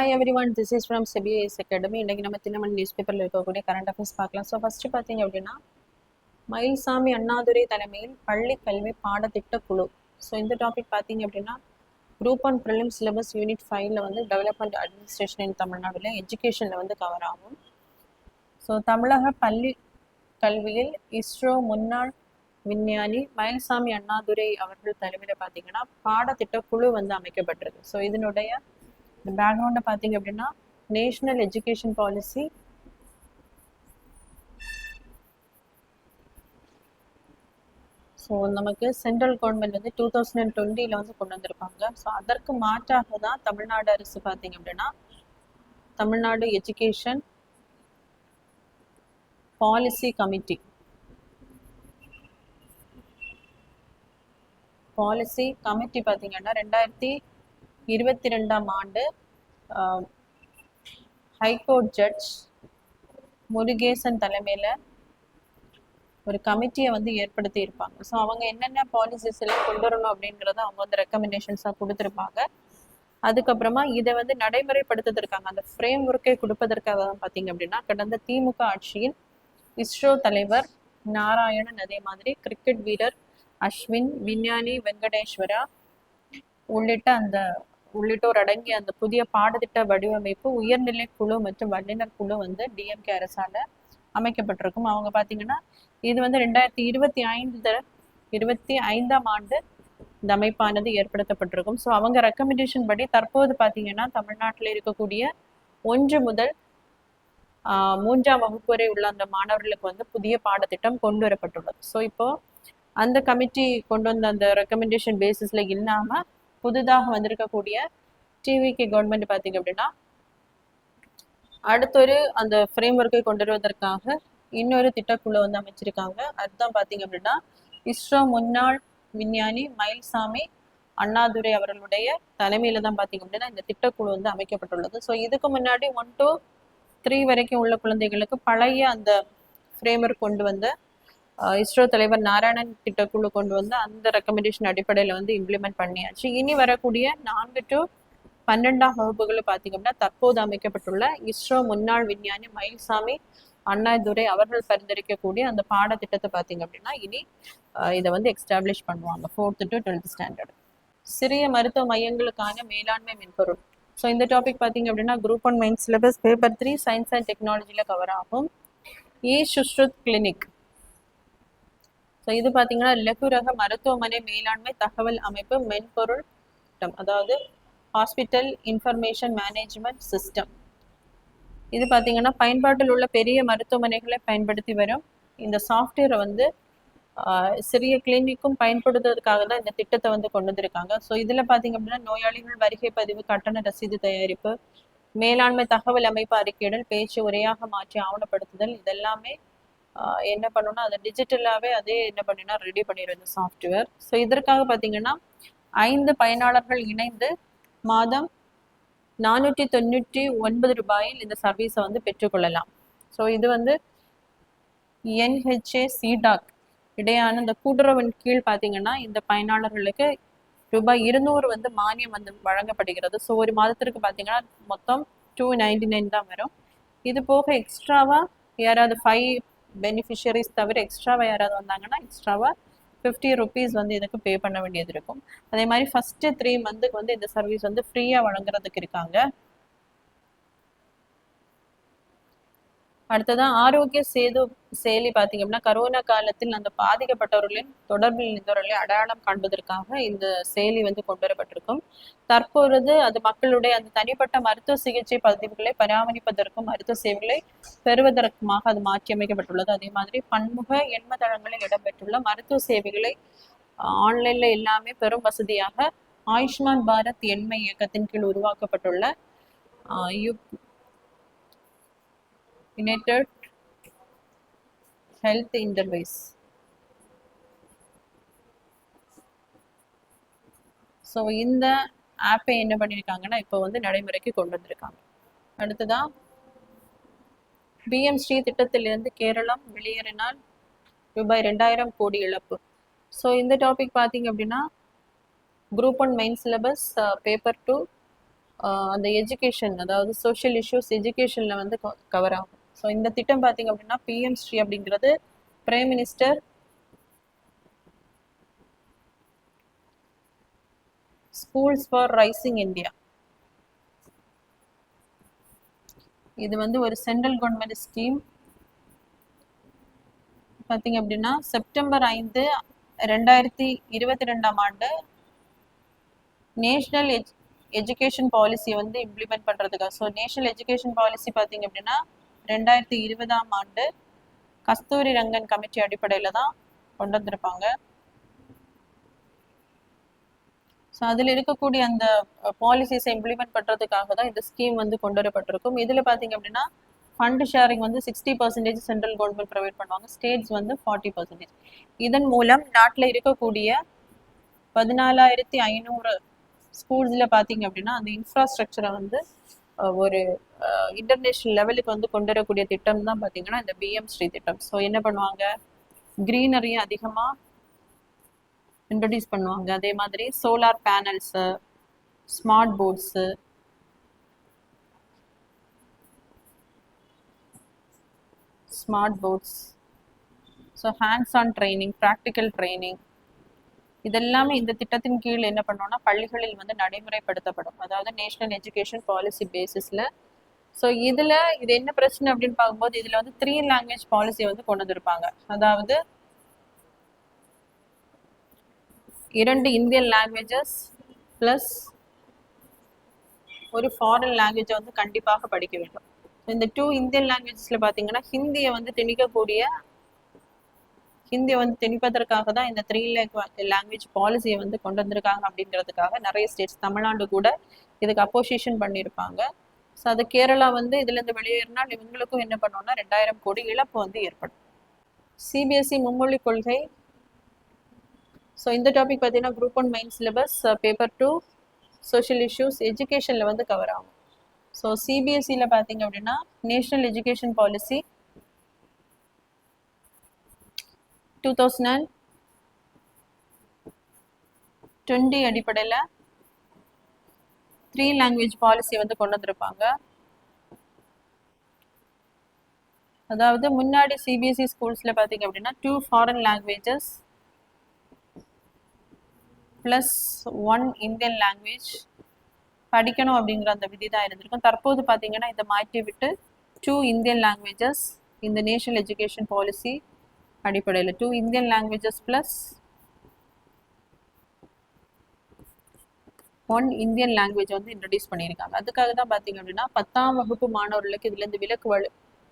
Hi everyone, this is from CBS Academy. இன்னைக்கு நம்ம Dinamani news பேப்பரில் இருக்கக்கூடிய கரண்ட் அஃபேர்ஸ் பார்க்கலாம். ஸோ ஃபர்ஸ்ட் பார்த்தீங்க அப்படின்னா மயில்சாமி அண்ணாதுரை தலைமையில் பள்ளி கல்வி பாடத்திட்ட குழு. ஸோ இந்த டாபிக் பார்த்தீங்க அப்படின்னா group one prelim syllabus unit 5ல வந்து டெவலப்மெண்ட் அட்மினிஸ்ட்ரேஷன் இன் தமிழ்நாடுல எஜுகேஷனில் வந்து கவர் ஆகும். ஸோ தமிழக பள்ளி கல்வியில் இஸ்ரோ முன்னாள் விஞ்ஞானி மயில்சாமி அண்ணாதுரை அவர்கள் தலைமையில் பார்த்தீங்கன்னா பாடத்திட்ட குழு வந்து அமைக்கப்பட்டிருக்கு. ஸோ இதனுடைய பேக்ரவுண்டை பார்த்தீங்க அப்படின்னா நேஷனல் எஜுகேஷன் பாலிசி ஸோ நமக்கு சென்ட்ரல் கவர்மெண்ட் வந்து 2020 வந்து கொண்டு வந்திருப்பாங்க. ஸோ அதற்கு மாற்றாக தான் தமிழ்நாடு அரசு பார்த்தீங்க அப்படின்னா தமிழ்நாடு எஜுகேஷன் பாலிசி கமிட்டி பார்த்தீங்கன்னா 2022 ஆண்டு ஹைகோர்ட் ஜட்ஜ் முருகேசன் தலைமையில் ஒரு கமிட்டியை வந்து ஏற்படுத்தி இருப்பாங்க. ஸோ அவங்க என்னென்ன பாலிசிஸ் எல்லாம் கொண்டு வரணும் அப்படிங்கிறத அவங்க வந்து ரெக்கமெண்டேஷன்ஸாக கொடுத்துருப்பாங்க. அதுக்கப்புறமா இதை வந்து நடைமுறைப்படுத்திருக்காங்க. அந்த ஃப்ரேம் ஒர்க்கை கொடுப்பதற்காக தான் பார்த்தீங்க அப்படின்னா கடந்த திமுக ஆட்சியில் இஸ்ரோ தலைவர் நாராயணன், அதே மாதிரி கிரிக்கெட் வீரர் அஸ்வின், விஞ்ஞானி வெங்கடேஸ்வரா உள்ளிட்டோர் அடங்கிய அந்த புதிய பாடத்திட்ட வடிவமைப்பு உயர்நிலை குழு மற்றும் வல்லுநர் குழு வந்து டிஎம்கே அரசால அமைக்கப்பட்டிருக்கும். அவங்க பார்த்தீங்கன்னா இது வந்து 2025ஆம் ஆண்டு இந்த அமைப்பானது ஏற்படுத்தப்பட்டிருக்கும். ஸோ அவங்க ரெக்கமெண்டேஷன் படி தற்போது பார்த்தீங்கன்னா தமிழ்நாட்டில் இருக்கக்கூடிய 1 முதல் 3ஆம் வகுப்பு வரை உள்ள அந்த மாணவர்களுக்கு வந்து புதிய பாடத்திட்டம் கொண்டு வரப்பட்டுள்ளது. ஸோ இப்போ அந்த கமிட்டி கொண்டு வந்த அந்த ரெக்கமெண்டேஷன் பேசிஸ்ல இல்லாம புதிதாக வந்திருக்கக்கூடிய டிவிகே கவர்மெண்ட் பார்த்தீங்க அப்படின்னா அடுத்தொரு அந்த ஃப்ரேம் ஒர்க்கை கொண்டு வருவதற்காக இன்னொரு திட்டக்குழு வந்து அமைச்சிருக்காங்க. அதுதான் பார்த்தீங்க அப்படின்னா இஸ்ரோ முன்னாள் விஞ்ஞானி மயில்சாமி அண்ணாதுரை அவர்களுடைய தலைமையில தான் பார்த்தீங்க அப்படின்னா இந்த திட்டக்குழு வந்து அமைக்கப்பட்டுள்ளது. ஸோ இதுக்கு முன்னாடி 1 to 3 வரைக்கும் உள்ள குழந்தைகளுக்கு பழைய அந்த ஃப்ரேம் ஒர்க் கொண்டு வந்த இஸ்ரோ தலைவர் நாராயணன் திட்டக்குழு கொண்டு வந்து அந்த ரெக்கமெண்டேஷன் அடிப்படையில் வந்து இம்ப்ளிமெண்ட் பண்ணியாச்சு. இனி வரக்கூடிய 4 to 12ஆம் வகுப்புகள் பார்த்தீங்க அப்படின்னா தற்போது அமைக்கப்பட்டுள்ள இஸ்ரோ முன்னாள் விஞ்ஞானி மயில்சாமி அண்ணாதுரை அவர்கள் பரிந்துரைக்கக்கூடிய அந்த பாடத்திட்டத்தை பார்த்தீங்க அப்படின்னா இனி இதை வந்து எக்ஸ்டாப்ளிஷ் பண்ணுவாங்க 4th to 12th ஸ்டாண்டர்ட். சிறிய மருத்துவ மையங்களுக்கான மேலாண்மை மென்பொருள். ஸோ இந்த டாபிக் பார்த்தீங்க அப்படின்னா group 1 main syllabus paper 3 science and டெக்னாலஜியில் கவர் ஆகும். சுஷ்ருத் கிளினிக். ஸோ இது பார்த்தீங்கன்னா இலகுரக மருத்துவமனை மேலாண்மை தகவல் அமைப்பு மென்பொருள் திட்டம், அதாவது ஹாஸ்பிட்டல் இன்ஃபர்மேஷன் மேனேஜ்மெண்ட் சிஸ்டம். இது பார்த்தீங்கன்னா பயன்பாட்டில் உள்ள பெரிய மருத்துவமனைகளை பயன்படுத்தி வரும் இந்த சாஃப்ட்வேரை வந்து சிறிய கிளினிக்கும் பயன்படுத்துவதற்காக தான் இந்த திட்டத்தை வந்து கொண்டு வந்திருக்காங்க. ஸோ இதில் பார்த்தீங்க அப்படின்னா நோயாளிகள் வருகை பதிவு, கட்டண ரசீது தயாரிப்பு, மேலாண்மை தகவல் அமைப்பு அறிக்கையிடல், பேச்சு உரையாக மாற்றி ஆவணப்படுத்துதல், இதெல்லாமே என்ன பண்ணணும்னா அதை டிஜிட்டலாகவே அதே என்ன பண்ணினா ரெடி பண்ணிடும் இந்த சாஃப்ட்வேர். ஸோ இதற்காக பார்த்தீங்கன்னா 5 பயனாளர்கள் இணைந்து மாதம் 499 ரூபாயில் இந்த சர்வீஸை வந்து பெற்றுக்கொள்ளலாம். ஸோ இது வந்து NHA CDAC இடையான இந்த கூட்டுறவின் கீழ் பார்த்தீங்கன்னா இந்த பயனாளர்களுக்கு ரூபாய் 200 வந்து மானியம் வந்து வழங்கப்படுகிறது. ஸோ ஒரு மாதத்திற்கு பார்த்தீங்கன்னா மொத்தம் 299 தான் வரும். இது போக எக்ஸ்ட்ராவா யாராவது 5 பெனிஃபிஷியரிஸ் தவிர எக்ஸ்ட்ராவா யாராவது வந்தாங்கன்னா எக்ஸ்ட்ராவா 50 rupees வந்து இதுக்கு பே பண்ண வேண்டியது இருக்கும். அதே மாதிரி ஃபர்ஸ்ட் 3 மந்த்துக்கு வந்து இந்த சர்வீஸ் வந்து ஃப்ரீயா வழங்குறதுக்கு இருக்காங்க. அடுத்ததான் ஆரோக்கிய சேது செயலி பார்த்தீங்க அப்படின்னா கரோனா காலத்தில் அந்த பாதிக்கப்பட்டவர்களின் தொடர்பில் இருந்தவர்களை அடையாளம் காண்பதற்காக இந்த செயலி வந்து கொண்டு வரப்பட்டிருக்கும். தற்பொழுது அது மக்களுடைய அந்த தனிப்பட்ட மருத்துவ சிகிச்சை பதிவுகளை பராமரிப்பதற்கும் மருத்துவ சேவைகளை பெறுவதற்குமாக அது மாற்றி அமைக்கப்பட்டுள்ளது. அதே மாதிரி பன்முக எண்மதளங்களில் இடம்பெற்றுள்ள மருத்துவ சேவைகளை ஆன்லைன்ல எல்லாமே பெரும் வசதியாக ஆயுஷ்மான் பாரத் எண்மை இயக்கத்தின் கீழ் உருவாக்கப்பட்டுள்ள யுனைடெட் ஹெல்த் இன்டர்வைஸ். ஸோ இந்த ஆப்பை என்ன பண்ணியிருக்காங்கன்னா இப்போ வந்து நடைமுறைக்கு கொண்டு வந்திருக்காங்க. அடுத்ததான் PM ஸ்ரீ திட்டத்திலிருந்து கேரளம் வெளியேறினால் ரூபாய் 2000 கோடி இழப்பு. ஸோ இந்த டாபிக் பார்த்தீங்க அப்படின்னா குரூப் 1 மெயின் சிலபஸ் பேப்பர் 2 அந்த எஜுகேஷன், அதாவது சோஷியல் இஷ்யூஸ் எஜுகேஷனில் வந்து கவர் ஆகும். ஸோ இந்த திட்டம் பார்த்தீங்க அப்படின்னா பிஎம் ஸ்ரீ அப்படிங்கிறது prime minister schools for rising India. இது வந்து ஒரு சென்ட்ரல் கவர்மெண்ட் ஸ்கீம். பார்த்தீங்க அப்படின்னா செப்டம்பர் 5, 2022 ஆண்டு நேஷனல் எஜுகேஷன் பாலிசி வந்து இம்ப்ளிமெண்ட் பண்ணுறதுக்காக. ஸோ நேஷனல் எஜுகேஷன் பாலிசி பார்த்தீங்க அப்படின்னா 2020 ஆண்டு கஸ்தூரி ரங்கன் கமிட்டி அடிப்படையில் தான் கொண்டு வந்திருப்பாங்க. ஸோ அதில் இருக்கக்கூடிய அந்த பாலிசிஸை இம்ப்ளிமெண்ட் பண்ணுறதுக்காக தான் இந்த ஸ்கீம் வந்து கொண்டு வரப்பட்டிருக்கும். இதில் பார்த்தீங்க அப்படின்னா ஃபண்ட் ஷேரிங் வந்து 60% சென்ட்ரல் கவர்மெண்ட் ப்ரொவைட் பண்ணுவாங்க, ஸ்டேட்ஸ் வந்து 40%. இதன் மூலம் நாட்டில் இருக்கக்கூடிய 14,500 ஸ்கூல்ஸில் பார்த்தீங்க அப்படின்னா அந்த இன்ஃப்ராஸ்ட்ரக்சரை வந்து ஒரு இன்டர்நேஷ்னல் லெவலுக்கு வந்து கொண்டு வரக்கூடிய திட்டம் தான் பார்த்தீங்கன்னா இந்த பிஎம் ஸ்ரீ திட்டம். ஸோ என்ன பண்ணுவாங்க, க்ரீனரியும் அதிகமாக இன்ட்ரடியூஸ் பண்ணுவாங்க. அதே மாதிரி solar panels, smart boards, so hands on training, practical training, இதெல்லாமே இந்த திட்டத்தின் கீழ் என்ன பண்ணோம்னா பள்ளிகளில் வந்து நடைமுறைப்படுத்தப்படும், அதாவது நேஷனல் எஜுகேஷன் பாலிசி பேசிஸில். ஸோ இதில் இது என்ன பிரச்சனை அப்படின்னு பார்க்கும்போது இதில் வந்து 3 லாங்குவேஜ் பாலிசி வந்து கொண்டு வந்திருப்பாங்க. அதாவது 2 இந்தியன் லாங்குவேஜஸ் ப்ளஸ் ஒரு ஃபாரின் லாங்குவேஜை வந்து கண்டிப்பாக படிக்க வேண்டும். இந்த 2 இந்தியன் லாங்குவேஜஸில் பார்த்தீங்கன்னா ஹிந்தியை வந்து திணிப்பதற்காக தான் இந்த 3 லாங்குவேஜ் பாலிசியை வந்து கொண்டு வந்திருக்காங்க. அப்படிங்கிறதுக்காக நிறைய ஸ்டேட்ஸ், தமிழ்நாடு கூட இதுக்கு அப்போசிஷன் பண்ணியிருப்பாங்க. ஸோ அது கேரளா வந்து இதுலேருந்து வெளியேறினால் இவங்களுக்கும் என்ன பண்ணோம்னா 2000 கோடி இழப்பு வந்து ஏற்படும். சிபிஎஸ்சி மும்மொழி கொள்கை. ஸோ இந்த டாபிக் பார்த்தீங்கன்னா group 1 main syllabus paper 2 social issues எஜுகேஷனில் வந்து கவர் ஆகும். ஸோ சிபிஎஸ்சியில் பார்த்தீங்க அப்படின்னா நேஷனல் எஜுகேஷன் பாலிசி 2020 அடிப்படையில் 3 லாங்குவேஜ் பாலிசி வந்து கொண்டு வந்திருப்பாங்க. அதாவது முன்னாடி சிபிஎஸ்சி ஸ்கூல்ஸில் பார்த்தீங்க அப்படின்னா 2 foreign languages plus 1 Indian language படிக்கணும் அப்படிங்கிற அந்த விதி தான் இருந்திருக்கும். தற்போது பார்த்தீங்கன்னா இதை மாற்றி விட்டு 2 இந்தியன் லாங்குவேஜஸ் இந்த நேஷனல் எஜுகேஷன் பாலிசி அடிப்படையில் 2 Indian languages plus 1 Indian language வந்து இன்ட்ரடியூஸ் பண்ணியிருக்காங்க. அதுக்காக தான் பார்த்தீங்க அப்படின்னா 10ஆம் வகுப்பு மாணவர்களுக்கு இதுலேருந்து விலக்கு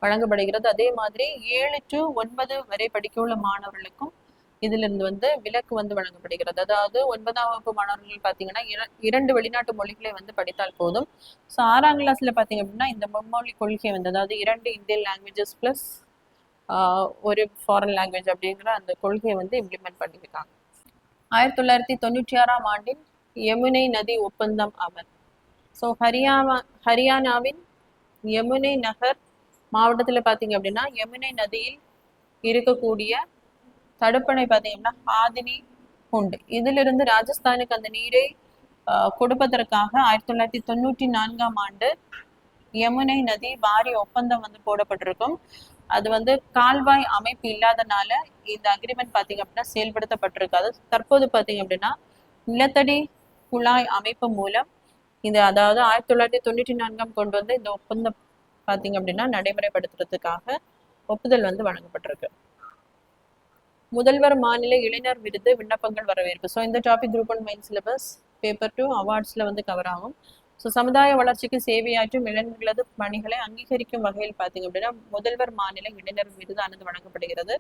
வழங்கப்படுகிறது. அதே மாதிரி 7 to 9 வரை படிக்க உள்ள மாணவர்களுக்கும் இதிலிருந்து வந்து விலக்கு வந்து வழங்கப்படுகிறது. அதாவது 9ஆம் வகுப்பு மாணவர்கள் பார்த்தீங்கன்னா 2 வெளிநாட்டு மொழிகளை வந்து படித்தால் போதும். ஸோ 6ஆம் கிளாஸில் பார்த்தீங்க அப்படின்னா இந்த மும்மொழி கொள்கை வந்து, அதாவது 2 இந்தியன் லாங்குவேஜஸ் ப்ளஸ் ஒரு ஃபாரின் லாங்குவேஜ் அப்படிங்கிற அந்த கொள்கையை வந்து இம்ப்ளிமெண்ட் பண்ணியிருக்காங்க. 1996ஆம் ஆண்டில் யமுனை நதி ஒப்பந்தம் அமல். ஸோ ஹரியானாவின் யமுனை நகர் மாவட்டத்தில் பார்த்தீங்க அப்படின்னா யமுனை நதியில் இருக்கக்கூடிய தடுப்பணை பார்த்தீங்கன்னா ஆதினி குண்டு, இதிலிருந்து ராஜஸ்தானுக்கு அந்த நீரை கொடுப்பதற்காக 1994ஆம் ஆண்டு யமுனை நதி வாரிய ஒப்பந்தம் வந்து போடப்பட்டிருக்கும். அது வந்து கால்வாய் அமைப்பு இல்லாதனால இந்த அக்ரிமெண்ட் பார்த்தீங்க அப்படின்னா செயல்படுத்தப்பட்டிருக்காது. தற்போது பார்த்தீங்க அப்படின்னா நிலத்தடி குழாய் அமைப்பு மூலம் இது, அதாவது 1994ஆம் கொண்டு வந்து இந்த ஒப்பந்தம் பார்த்தீங்க அப்படின்னா நடைமுறைப்படுத்துறதுக்காக ஒப்புதல் வந்து வழங்கப்பட்டிருக்கு. முதல்வர் மாநில இளைஞர் விருது விண்ணப்பங்கள் வரவேற்பு. ஸோ இந்த topic group 1 main syllabus paper 2 அவார்ட்ஸில் வந்து கவர் ஆகும். ஸோ சமுதாய வளர்ச்சிக்கு சேவையாற்றும் இளைஞர்களது பணிகளை அங்கீகரிக்கும் வகையில் பார்த்தீங்க அப்படின்னா முதல்வர் மாநில இளைஞர் விருதானது வழங்கப்படுகிறது.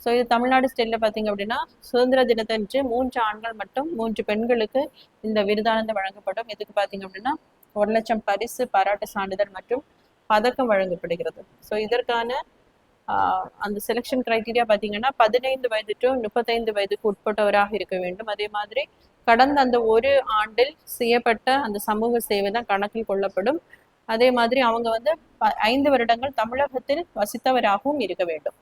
ஸோ இது தமிழ்நாடு ஸ்டேட்டில் பார்த்தீங்க அப்படின்னா சுதந்திர தினத்தன்று 3 ஆண்கள் மற்றும் 3 பெண்களுக்கு இந்த விருதானது வழங்கப்படும். இதுக்கு பார்த்தீங்க அப்படின்னா 1 லட்சம் பரிசு, பாராட்டு சான்றிதழ் மற்றும் பதக்கம் வழங்கப்படுகிறது. ஸோ இதற்கான அந்த செலெக்ஷன் கிரைட்டீரியா பார்த்தீங்கன்னா 15 வயது டு 35 வயதுக்கு உட்பட்டவராக இருக்க வேண்டும். அதே மாதிரி கடந்த அந்த ஒரு ஆண்டில் செய்யப்பட்ட அந்த சமூக சேவை தான் கணக்கில் கொள்ளப்படும். அதே மாதிரி அவங்க வந்து 5 வருடங்கள் தமிழகத்தில் வசித்தவராகவும் இருக்க வேண்டும்.